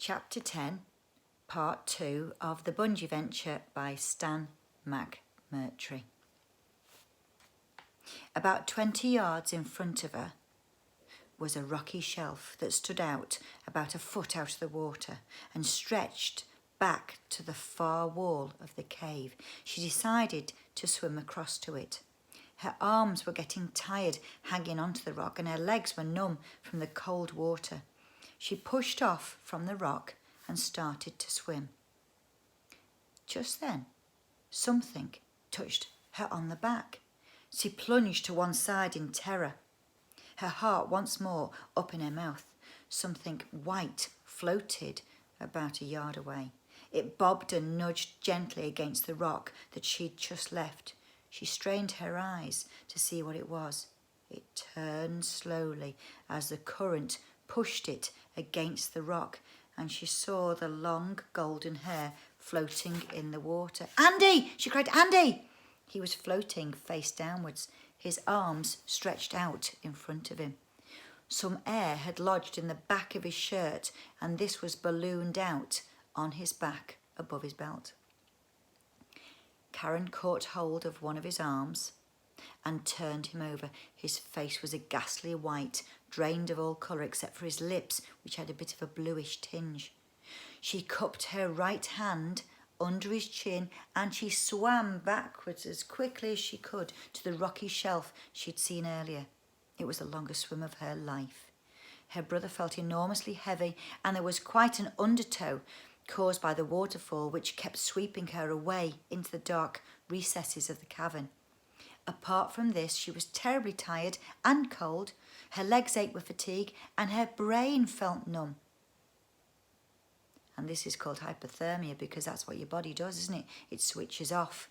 Chapter 10, Part 2 of the Bunjee Venture by Stan McMurtry. About 20 yards in front of her was a rocky shelf that stood out about a foot out of the water and stretched back to the far wall of the cave. She decided to swim across to it. Her arms were getting tired hanging onto the rock and her legs were numb from the cold water. She pushed off from the rock and started to swim. Just then, something touched her on the back. She plunged to one side in terror, her heart once more up in her mouth. Something white floated about a yard away. It bobbed and nudged gently against the rock that she'd just left. She strained her eyes to see what it was. It turned slowly as the current pushed it against the rock, and she saw the long golden hair floating in the water. "Andy!" she cried. "Andy!" He was floating face downwards, his arms stretched out in front of him. Some air had lodged in the back of his shirt, and this was ballooned out on his back above his belt. Karen caught hold of one of his arms and turned him over. His face was a ghastly white, drained of all colour except for his lips, which had a bit of a bluish tinge. She cupped her right hand under his chin and she swam backwards as quickly as she could to the rocky shelf she'd seen earlier. It was the longest swim of her life. Her brother felt enormously heavy and there was quite an undertow caused by the waterfall which kept sweeping her away into the dark recesses of the cavern. Apart from this, she was terribly tired and cold. Her legs ached with fatigue and her brain felt numb. And this is called hypothermia because that's what your body does, isn't it? It switches off.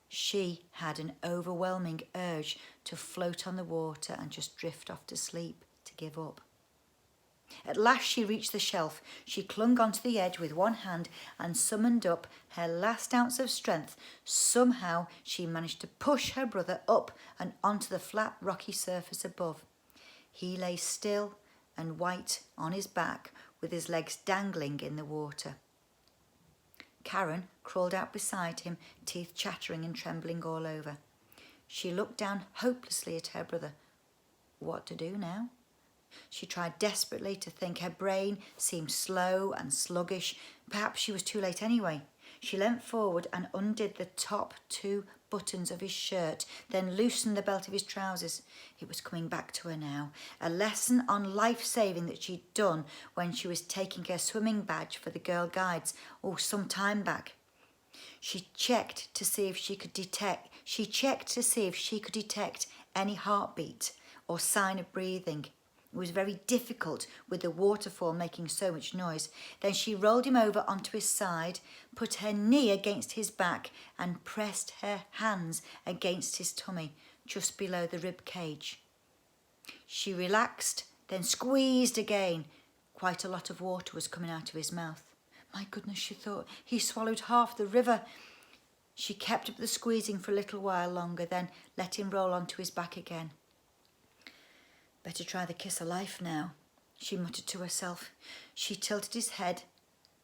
She had an overwhelming urge to float on the water and just drift off to sleep, to give up. At last she reached the shelf. She clung onto the edge with one hand and summoned up her last ounce of strength. Somehow she managed to push her brother up and onto the flat rocky surface above. He lay still and white on his back with his legs dangling in the water. Karen crawled out beside him, teeth chattering and trembling all over. She looked down hopelessly at her brother. What to do now? She tried desperately to think. Her brain seemed slow and sluggish. Perhaps she was too late anyway. She leant forward and undid the top 2 buttons of his shirt, then loosened the belt of his trousers. It was coming back to her now, a lesson on life-saving that she'd done when she was taking her swimming badge for the Girl Guides, some time back. She checked to see if she could detect any heartbeat or sign of breathing. It was very difficult with the waterfall making so much noise. Then she rolled him over onto his side, put her knee against his back and pressed her hands against his tummy, just below the rib cage. She relaxed, then squeezed again. Quite a lot of water was coming out of his mouth. My goodness, she thought, he swallowed half the river. She kept up the squeezing for a little while longer, then let him roll onto his back again. Better try the kiss of life now, she muttered to herself. She tilted his head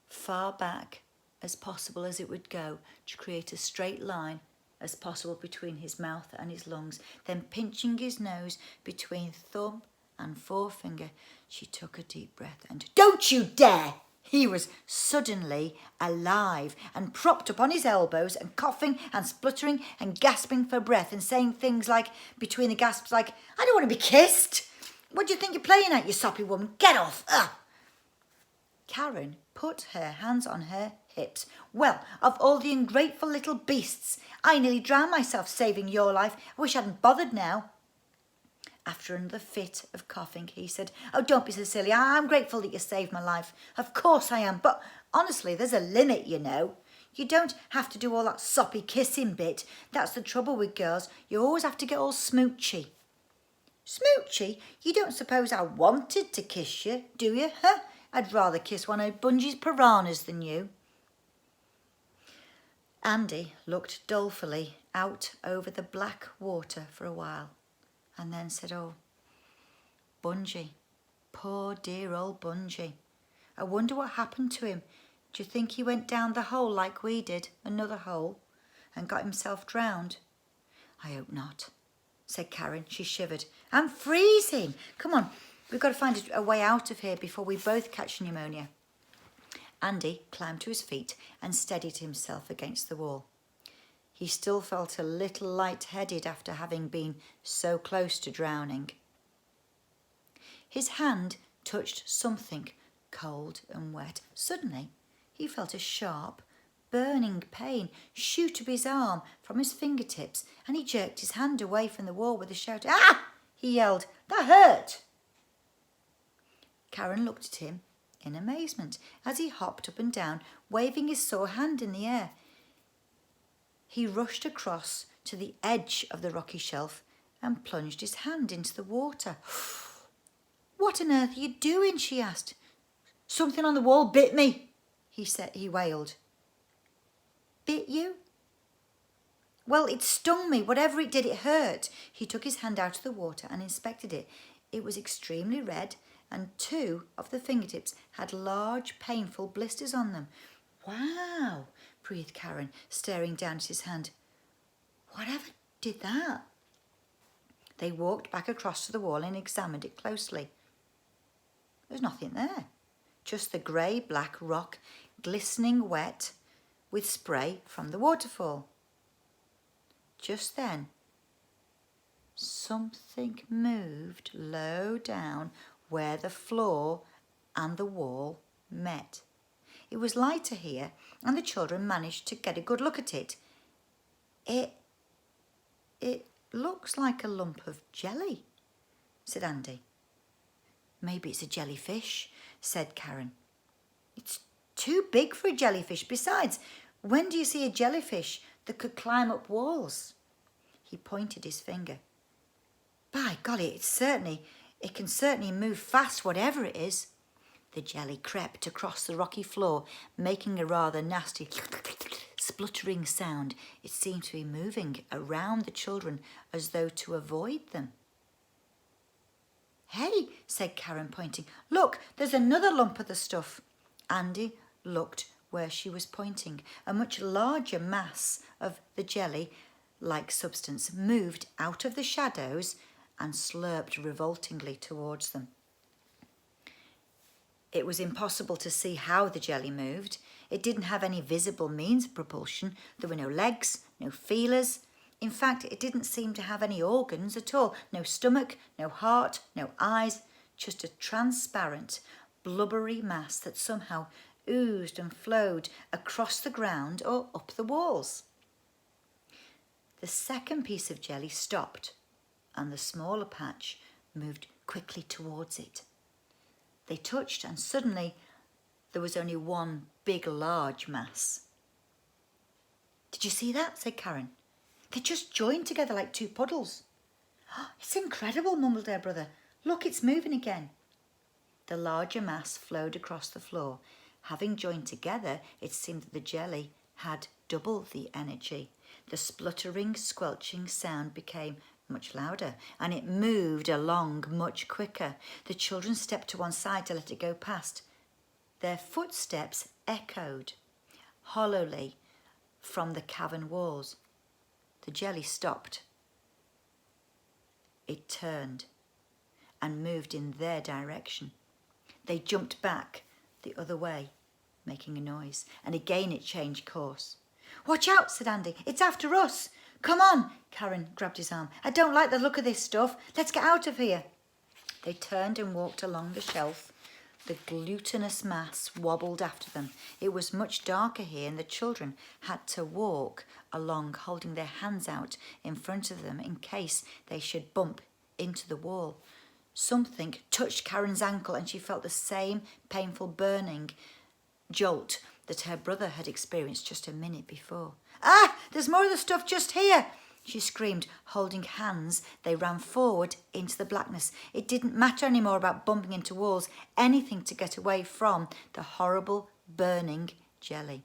far back as possible as it would go to create a straight line as possible between his mouth and his lungs. Then pinching his nose between thumb and forefinger, she took a deep breath and "Don't you dare!" He was suddenly alive and propped up on his elbows and coughing and spluttering and gasping for breath and saying things like, between the gasps, like, "I don't want to be kissed. What do you think you're playing at, you soppy woman? Get off!" Ugh. Karen put her hands on her hips. "Well, of all the ungrateful little beasts, I nearly drowned myself saving your life. I wish I hadn't bothered now." After another fit of coughing, he said, "Oh, don't be so silly. I'm grateful that you saved my life. Of course I am, but honestly, there's a limit, you know. You don't have to do all that soppy kissing bit. That's the trouble with girls. You always have to get all smoochy." "Smoochy? You don't suppose I wanted to kiss you, do you? Huh? I'd rather kiss one of Bunjee's piranhas than you." Andy looked dolefully out over the black water for a while and then said, "Oh, Bunjee, poor dear old Bunjee. I wonder what happened to him. Do you think he went down the hole like we did, another hole, and got himself drowned? I hope not, said Karen. She shivered. I'm freezing. Come on, we've got to find a way out of here before we both catch pneumonia. Andy climbed to his feet and steadied himself against the wall. He still felt a little light-headed after having been so close to drowning. His hand touched something cold and wet. Suddenly, he felt a sharp, burning pain shoot up his arm from his fingertips, and he jerked his hand away from the wall with a shout. Ah! He yelled. That hurt! Karen looked at him in amazement as he hopped up and down, waving his sore hand in the air. He rushed across to the edge of the rocky shelf and plunged his hand into the water. What on earth are you doing? She asked. Something on the wall bit me, he wailed. Bit you? Well, it stung me. Whatever it did, it hurt. He took his hand out of the water and inspected it. It was extremely red, and 2 of the fingertips had large, painful blisters on them. Wow, breathed Karen, staring down at his hand. Whatever did that? They walked back across to the wall and examined it closely. There's nothing there, just the grey-black rock glistening wet with spray from the waterfall. Just then, something moved low down where the floor and the wall met. It was lighter here, and the children managed to get a good look at it. It looks like a lump of jelly, said Andy. Maybe it's a jellyfish, said Karen. It's too big for a jellyfish. Besides, when do you see a jellyfish that could climb up walls? He pointed his finger. By golly, it can certainly move fast, whatever it is. The jelly crept across the rocky floor, making a rather nasty spluttering sound. It seemed to be moving around the children as though to avoid them. Hey, said Karen, pointing. Look, there's another lump of the stuff. Andy looked where she was pointing. A much larger mass of the jelly-like substance moved out of the shadows and slurped revoltingly towards them. It was impossible to see how the jelly moved. It didn't have any visible means of propulsion. There were no legs, no feelers. In fact, it didn't seem to have any organs at all. No stomach, no heart, no eyes, just a transparent, blubbery mass that somehow oozed and flowed across the ground or up the walls. The second piece of jelly stopped, and the smaller patch moved quickly towards it. They touched, and suddenly there was only one big, large mass. Did you see that? Said Karen. They just joined together like 2 puddles. It's incredible, mumbled her brother. Look, it's moving again. The larger mass flowed across the floor. Having joined together, it seemed that the jelly had double the energy. The spluttering, squelching sound became much louder, and it moved along much quicker. The children stepped to one side to let it go past. Their footsteps echoed hollowly from the cavern walls. The jelly stopped. It turned and moved in their direction. They jumped back the other way, making a noise, and again it changed course. Watch out, said Andy. It's after us. Come on. Karen grabbed his arm. I don't like the look of this stuff. Let's get out of here. They turned and walked along the shelf. The glutinous mass wobbled after them. It was much darker here, and the children had to walk along, holding their hands out in front of them in case they should bump into the wall. Something touched Karen's ankle, and she felt the same painful burning jolt that her brother had experienced just a minute before. Ah, there's more of the stuff just here, she screamed, holding hands. They ran forward into the blackness. It didn't matter anymore about bumping into walls, anything to get away from the horrible, burning jelly.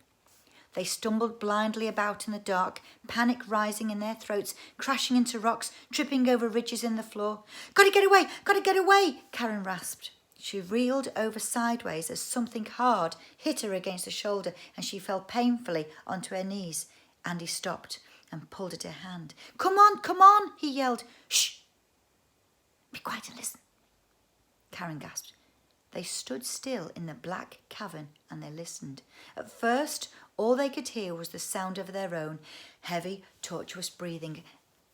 They stumbled blindly about in the dark, panic rising in their throats, crashing into rocks, tripping over ridges in the floor. Gotta get away, Karen rasped. She reeled over sideways as something hard hit her against the shoulder and she fell painfully onto her knees. Andy stopped and pulled at her hand. Come on, he yelled. Shh! Be quiet and listen, Karen gasped. They stood still in the black cavern and they listened. At first, all they could hear was the sound of their own heavy, tortuous breathing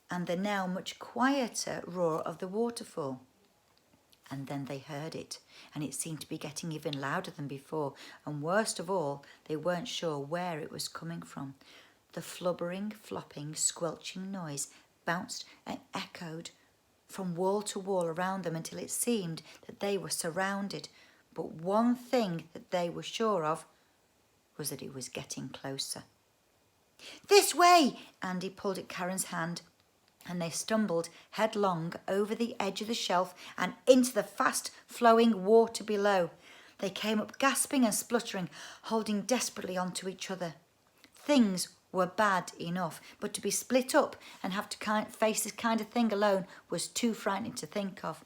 and the now much quieter roar of the waterfall. And then they heard it, and it seemed to be getting even louder than before, and worst of all, they weren't sure where it was coming from. The flubbering, flopping, squelching noise bounced and echoed from wall to wall around them until it seemed that they were surrounded. But one thing that they were sure of was that it was getting closer. This way! Andy pulled at Karen's hand, and they stumbled headlong over the edge of the shelf and into the fast-flowing water below. They came up gasping and spluttering, holding desperately onto each other. Things were bad enough, but to be split up and have to face this kind of thing alone was too frightening to think of.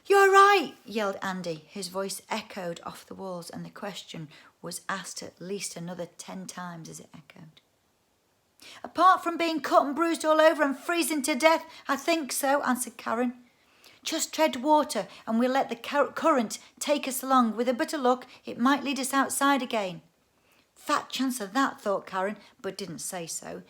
You're right, yelled Andy. His voice echoed off the walls, and the question was asked at least another 10 times as it echoed. Apart from being cut and bruised all over and freezing to death, I think so, answered Karen. Just tread water and we'll let the current take us along. With a bit of luck, it might lead us outside again. Fat chance of that, thought Karen, but didn't say so.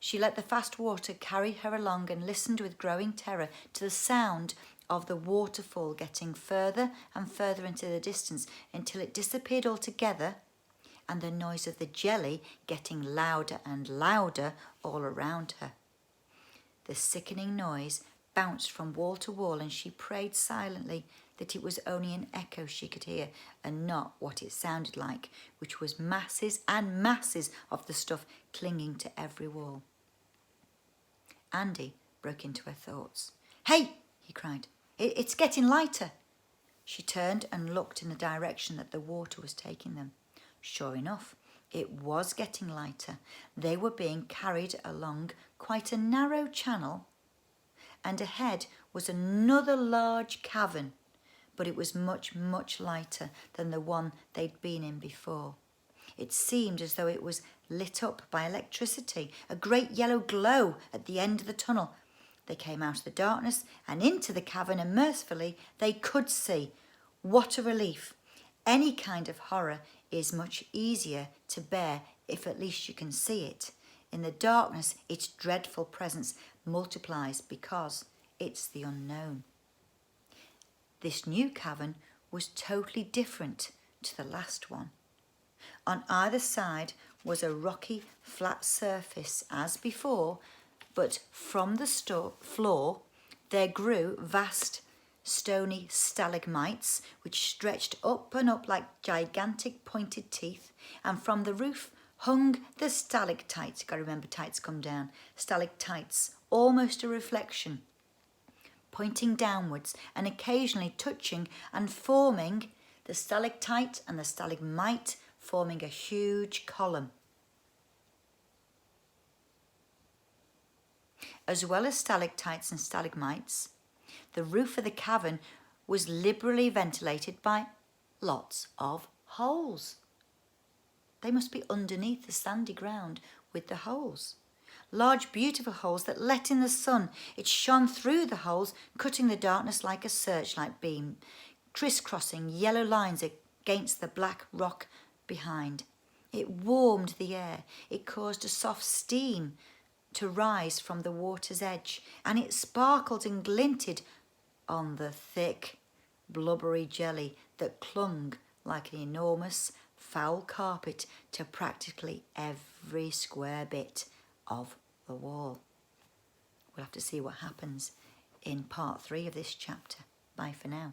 She let the fast water carry her along and listened with growing terror to the sound of the waterfall getting further and further into the distance until it disappeared altogether, and the noise of the jelly getting louder and louder all around her. The sickening noise bounced from wall to wall, and she prayed silently that it was only an echo she could hear and not what it sounded like, which was masses and masses of the stuff clinging to every wall. Andy broke into her thoughts. Hey, he cried, it's getting lighter. She turned and looked in the direction that the water was taking them. Sure enough, it was getting lighter. They were being carried along quite a narrow channel, and ahead was another large cavern, but it was much, much lighter than the one they'd been in before. It seemed as though it was lit up by electricity, a great yellow glow at the end of the tunnel. They came out of the darkness and into the cavern, and mercifully they could see. What a relief! Any kind of horror is much easier to bear if at least you can see it. In the darkness, its dreadful presence multiplies because it's the unknown. This new cavern was totally different to the last one. On either side was a rocky, flat surface as before, but from the floor there grew vast stony stalagmites which stretched up and up like gigantic pointed teeth, and from the roof hung the stalactites. Got to remember, tights come down. Stalactites, almost a reflection, pointing downwards and occasionally touching and forming the stalactite and the stalagmite, forming a huge column. As well as stalactites and stalagmites, the roof of the cavern was liberally ventilated by lots of holes. They must be underneath the sandy ground with the holes. Large, beautiful holes that let in the sun. It shone through the holes, cutting the darkness like a searchlight beam, crisscrossing yellow lines against the black rock behind. It warmed the air. It caused a soft steam to rise from the water's edge, and it sparkled and glinted on the thick, blubbery jelly that clung like an enormous foul carpet to practically every square bit of the wall. We'll have to see what happens in part 3 of this chapter. Bye for now.